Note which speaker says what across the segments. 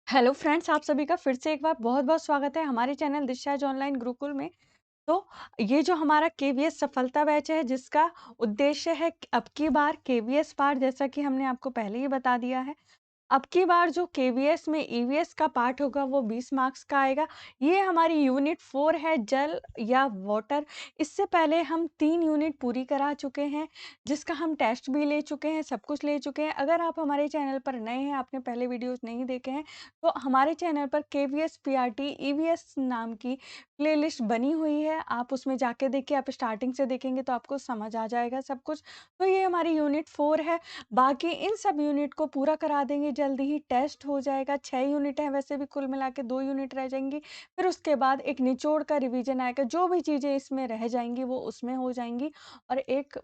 Speaker 1: Hello friends, आप सभी का फिर से एक बार बहुत-बहुत स्वागत है हमारे चैनल दिशा ऑनलाइन गुरुकुल में। तो ये जो हमारा केवीएस सफलता बैच है जिसका उद्देश्य है अब की बार केवीएस पार्ट जैसा कि हमने आपको पहले ही बता दिया है। अब की बार जो केवीएस में ईवीएस का पार्ट होगा वो 20 मार्क्स का आएगा। ये हमारी यूनिट 4 है जल या वाटर। इससे पहले हम 3 यूनिट पूरी करा चुके हैं जिसका हम टेस्ट भी ले चुके हैं, सब कुछ ले चुके हैं। अगर आप हमारे चैनल पर नए हैं, आपने पहले वीडियोज़ नहीं देखे हैं, तो हमारे चैनल पर केवीएस पीआरटी ईवीएस नाम की प्लेलिस्ट बनी हुई है। आप उसमें जाके देखिए, आप स्टार्टिंग से देखेंगे तो आपको समझ आ जाएगा सब कुछ। तो ये हमारी यूनिट 4 है। बाकी इन सब यूनिट को पूरा करा देंगे, जल्दी ही टेस्ट हो जाएगा। 6 यूनिट हैं वैसे भी, कुल मिला के 2 यूनिट रह जाएँगी। फिर उसके बाद एक निचोड़ का रिवीजन आएगा, जो भी चीज़ें इसमें रह जाएँगी वो उसमें हो जाएँगी और एक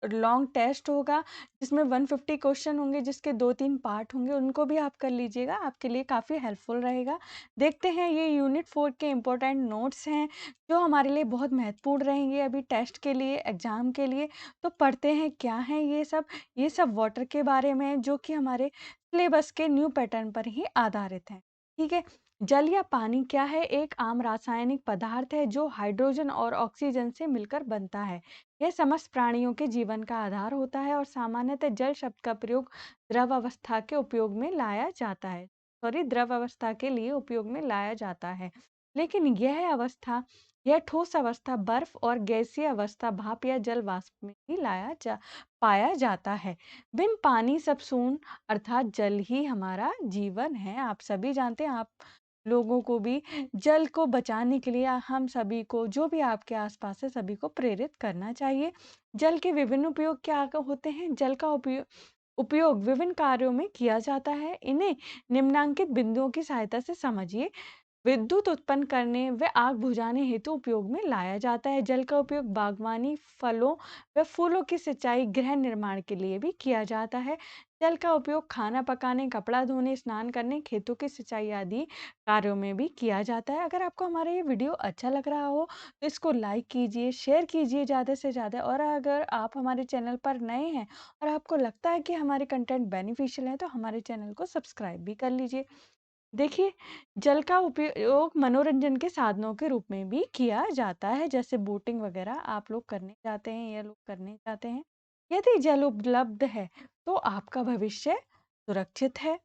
Speaker 1: लॉन्ग टेस्ट होगा जिसमें 150 क्वेश्चन होंगे, जिसके 2-3 पार्ट होंगे, उनको भी आप कर लीजिएगा, आपके लिए काफ़ी हेल्पफुल रहेगा। देखते हैं ये यूनिट 4 के इम्पोर्टेंट नोट्स हैं, जो हमारे लिए बहुत महत्वपूर्ण रहेंगे अभी टेस्ट के लिए, एग्ज़ाम के लिए। तो पढ़ते हैं क्या है ये सब। ये सब वाटर के बारे में है जो कि हमारे सिलेबस के न्यू पैटर्न पर ही आधारित है। ठीक है। जल या पानी क्या है? एक आम रासायनिक पदार्थ है जो हाइड्रोजन और ऑक्सीजन से मिलकर बनता है। यह समस्त प्राणियों के जीवन का आधार होता है और सामान्यतः जल शब्द का प्रयोग द्रव अवस्था के उपयोग में लाया जाता है। सॉरी, द्रव अवस्था के लिए उपयोग में लाया जाता है। लेकिन यह ठोस अवस्था बर्फ और गैसीय अवस्था भाप या जल वाष्प में ही पाया जाता है। बिन पानी सब शून्य, अर्थात जल ही हमारा जीवन है। आप सभी जानते हैं, आप लोगों को भी जल को बचाने के लिए हम सभी को, जो भी आपके आसपास है, सभी को प्रेरित करना चाहिए। जल के विभिन्न उपयोग क्या होते हैं? जल का उपयोग उपयोग विभिन्न कार्यों में किया जाता है। इन्हें निम्नांकित बिंदुओं की सहायता से समझिए। विद्युत उत्पन्न करने व आग बुझाने हेतु उपयोग में लाया जाता है। जल का उपयोग बागवानी, फलों व फूलों की सिंचाई, गृह निर्माण के लिए भी किया जाता है। जल का उपयोग खाना पकाने, कपड़ा धोने, स्नान करने, खेतों की सिंचाई आदि कार्यों में भी किया जाता है। अगर आपको हमारा ये वीडियो अच्छा लग रहा हो तो इसको लाइक कीजिए, शेयर कीजिए ज़्यादा से ज़्यादा। और अगर आप हमारे चैनल पर नए हैं और आपको लगता है कि हमारे कंटेंट बेनिफिशियल है तो हमारे चैनल को सब्सक्राइब भी कर लीजिए। देखिए, जल का उपयोग मनोरंजन के साधनों के रूप में भी किया जाता है, जैसे बोटिंग वगैरह आप लोग करने जाते हैं या लोग करने जाते हैं। यदि जल उपलब्ध है तो आपका भविष्य सुरक्षित है।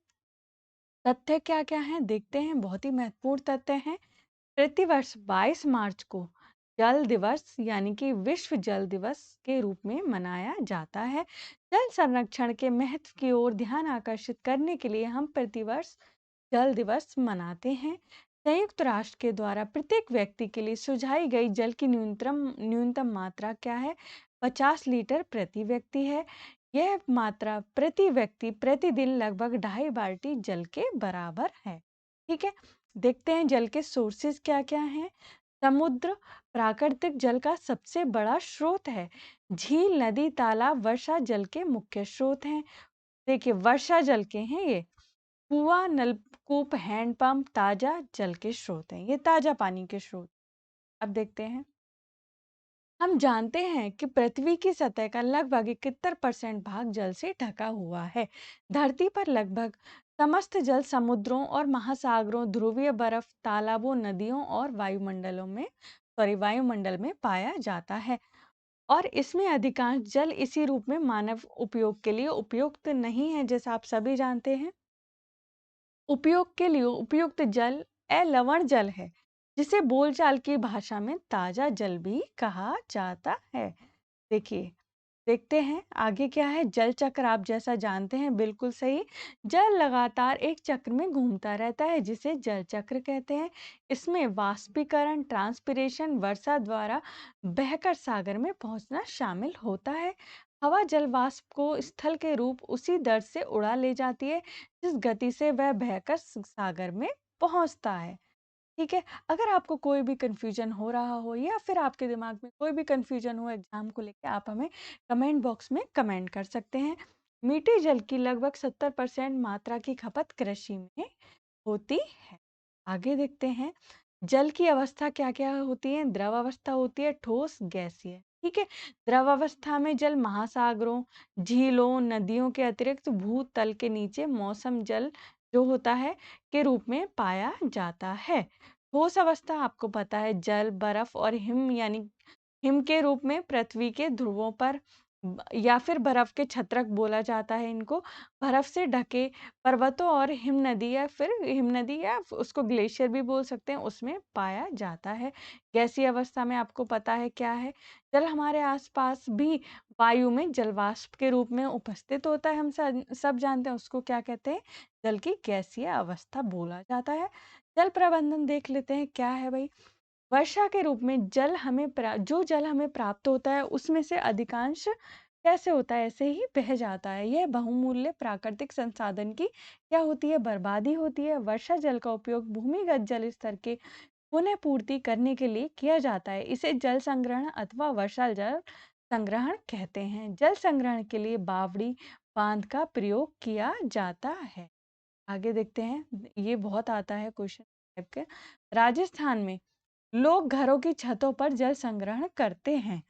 Speaker 1: तथ्य क्या-क्या हैं देखते हैं, बहुत ही महत्वपूर्ण तथ्य हैं। प्रतिवर्ष 22 मार्च को जल दिवस यानी कि विश्व जल दिवस के रूप में मनाया जाता है। जल संरक्षण के महत्व की ओर ध्यान आकर्षित करने के लिए हम प्रतिवर्ष जल दिवस मनाते हैं। संयुक्त राष्ट्र के द्वारा प्रत्येक व्यक्ति के लिए सुझाई गई जल की न्यूनतम न्यूनतम मात्रा क्या है? 50 लीटर प्रति व्यक्ति है। यह मात्रा प्रति व्यक्ति प्रतिदिन लगभग 2.5 बाल्टी जल के बराबर है। ठीक है। देखते हैं जल के सोर्सेज क्या-क्या हैं। समुद्र प्राकृतिक जल का सबसे बड़ा स्रोत है। झील, नदी, तालाब वर्षा जल के मुख्य स्रोत हैं। देखिए, वर्षा जल के हैं ये। कुआं, नलकूप, हैंडपंप ताजा जल के स्रोत हैं। ये ताजा पानी के स्रोत। अब देखते हैं। हम जानते हैं कि पृथ्वी की सतह का लगभग 71% भाग जल से ढका हुआ है। धरती पर लगभग समस्त जल समुद्रों और महासागरों, ध्रुवीय बर्फ, तालाबों, नदियों और वायुमंडल में पाया जाता है। और इसमें अधिकांश जल इसी रूप में मानव उपयोग के लिए उपयुक्त नहीं है, जैसा आप सभी जानते हैं। उपयोग के लिए उपयुक्त जल अलवण जल है, जिसे बोलचाल की भाषा में ताजा जल भी कहा जाता है। देखिए, देखते हैं आगे क्या है। जल चक्र आप जैसा जानते हैं, बिल्कुल सही। जल लगातार एक चक्र में घूमता रहता है, जिसे जल चक्र कहते हैं। इसमें वाष्पीकरण, ट्रांसपिरेशन, वर्षा द्वारा बहकर सागर में पहुंचना शामिल होता है। हवा जल वाष्प को स्थल के रूप उसी दर से उड़ा ले जाती है जिस गति से वह बहकर सागर में पहुंचता है। ठीक है। अगर आपको कोई भी कन्फ्यूजन हो रहा हो या फिर आपके दिमाग में कोई भी कन्फ्यूजन हो एग्जाम को लेकर, आप हमें कमेंट बॉक्स में कमेंट कर सकते हैं। मीठे जल की लगभग 70% मात्रा की खपत कृषि में होती है। आगे देखते हैं। जल की अवस्था क्या-क्या होती है? द्रव अवस्था होती है, ठोस, गैसीय। ठीक है। द्रव अवस्था में जल महासागरों, झीलों, नदियों के अतिरिक्त भूतल के नीचे मौसम जल जो होता है के रूप में पाया जाता है। ठोस अवस्था आपको पता है जल, बर्फ और हिम यानी हिम के रूप में पृथ्वी के ध्रुवों पर या फिर बर्फ के छत्रक बोला जाता है इनको। बर्फ से ढके पर्वतों और हिम नदी या उसको ग्लेशियर भी बोल सकते हैं, उसमें पाया जाता है। गैसीय अवस्था में आपको पता है क्या है? जल हमारे आसपास भी वायु में जलवाष्प के रूप में उपस्थित होता है। हम सब जानते हैं उसको क्या कहते हैं? जल की गैसीय अवस्था बोला जाता है। जल प्रबंधन देख लेते हैं क्या है भाई? वर्षा के रूप में जो जल हमें प्राप्त होता है उसमें से अधिकांश कैसे होता है? ऐसे ही बह जाता है। यह बहुमूल्य प्राकृतिक संसाधन की क्या होती है? बर्बादी होती है। वर्षा जल का उपयोग भूमिगत जल स्तर के पुनः पूर्ति करने के लिए किया जाता है। इसे जल संग्रहण अथवा वर्षा जल संग्रहण कहते हैं। जल संग्रहण के लिए बावड़ी बांध का प्रयोग किया जाता है। आगे देखते हैं, ये बहुत आता है क्वेश्चन टाइप के। राजस्थान में लोग घरों की छतों पर जल संग्रहण करते हैं।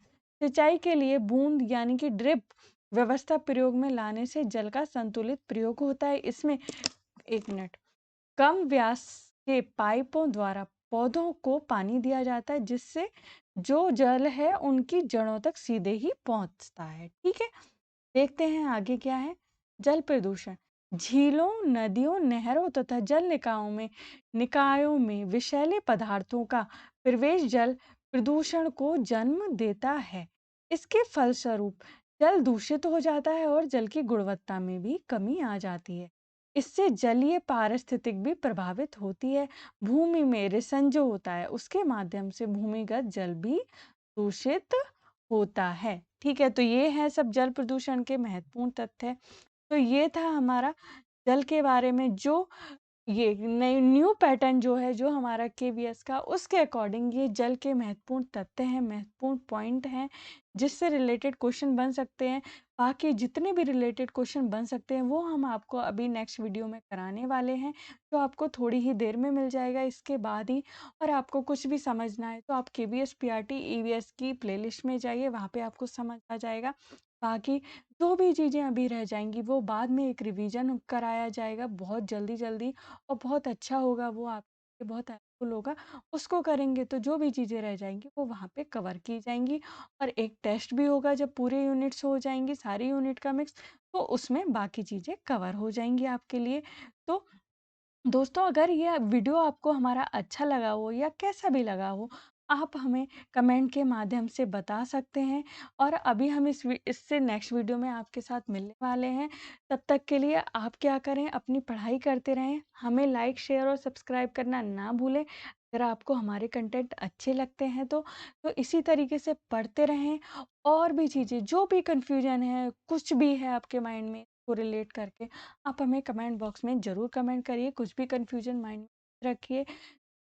Speaker 1: सिंचाई के लिए बूंद यानी कि ड्रिप व्यवस्था प्रयोग में लाने से जल का संतुलित प्रयोग होता है। इसमें एक मिनट, कम व्यास के पाइपों द्वारा पौधों को पानी दिया जाता है, जिससे जो जल है उनकी जड़ों तक सीधे ही पहुंचता है। ठीक है, देखते हैं आगे क्या है। जल प्रदूषण झीलों, नदियों, नहरों तथा जल निकायों में विषैले पदार्थों का प्रवेश जल प्रदूषण को जन्म देता है। इसके फलस्वरूप जल दूषित हो जाता है और जल की गुणवत्ता में भी कमी आ जाती है। इससे जलीय पारिस्थितिक भी प्रभावित होती है। भूमि में रिसन जो होता है उसके माध्यम से भूमिगत जल भी दूषित होता है। ठीक है, तो ये है सब जल प्रदूषण के महत्वपूर्ण तथ्य। तो ये था हमारा जल के बारे में, जो ये नई न्यू पैटर्न जो है जो हमारा केवीएस का, उसके अकॉर्डिंग ये जल के महत्वपूर्ण तथ्य हैं, महत्वपूर्ण पॉइंट हैं, जिससे रिलेटेड क्वेश्चन बन सकते हैं। बाकी जितने भी रिलेटेड क्वेश्चन बन सकते हैं वो हम आपको अभी नेक्स्ट वीडियो में कराने वाले हैं, जो आपको थोड़ी ही देर में मिल जाएगा इसके बाद ही। और आपको कुछ भी समझना है तो आप केवीएस पीआरटी ईवीएस की प्लेलिस्ट में जाइए, वहाँ पे आपको समझ आ जाएगा। बाकी जो भी चीज़ें अभी रह जाएंगी वो बाद में एक रिवीजन कराया जाएगा बहुत जल्दी जल्दी, और बहुत अच्छा होगा वो, आपके बहुत हेल्पफुल होगा। उसको करेंगे तो जो भी चीज़ें रह जाएंगी वो वहाँ पे कवर की जाएंगी। और एक टेस्ट भी होगा जब पूरे यूनिट्स हो जाएंगी, सारी यूनिट का मिक्स, तो उसमें बाकी चीज़ें कवर हो जाएंगी आपके लिए। तो दोस्तों, अगर ये वीडियो आपको हमारा अच्छा लगा हो या कैसा भी लगा हो, आप हमें कमेंट के माध्यम से बता सकते हैं। और अभी हम इससे नेक्स्ट वीडियो में आपके साथ मिलने वाले हैं। तब तक के लिए आप क्या करें, अपनी पढ़ाई करते रहें, हमें लाइक शेयर और सब्सक्राइब करना ना भूलें। अगर आपको हमारे कंटेंट अच्छे लगते हैं तो इसी तरीके से पढ़ते रहें। और भी चीज़ें जो भी कन्फ्यूजन है, कुछ भी है आपके माइंड में को रिलेट करके, आप हमें कमेंट बॉक्स में ज़रूर कमेंट करिए। कुछ भी कन्फ्यूजन माइंड में रखिए,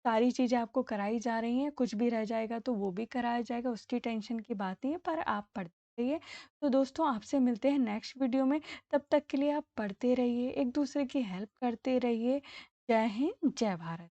Speaker 1: सारी चीज़ें आपको कराई जा रही हैं, कुछ भी रह जाएगा तो वो भी कराया जाएगा, उसकी टेंशन की बात नहीं है, पर आप पढ़ते रहिए। तो दोस्तों, आपसे मिलते हैं नेक्स्ट वीडियो में। तब तक के लिए आप पढ़ते रहिए, एक दूसरे की हेल्प करते रहिए। जय हिंद, जय भारत।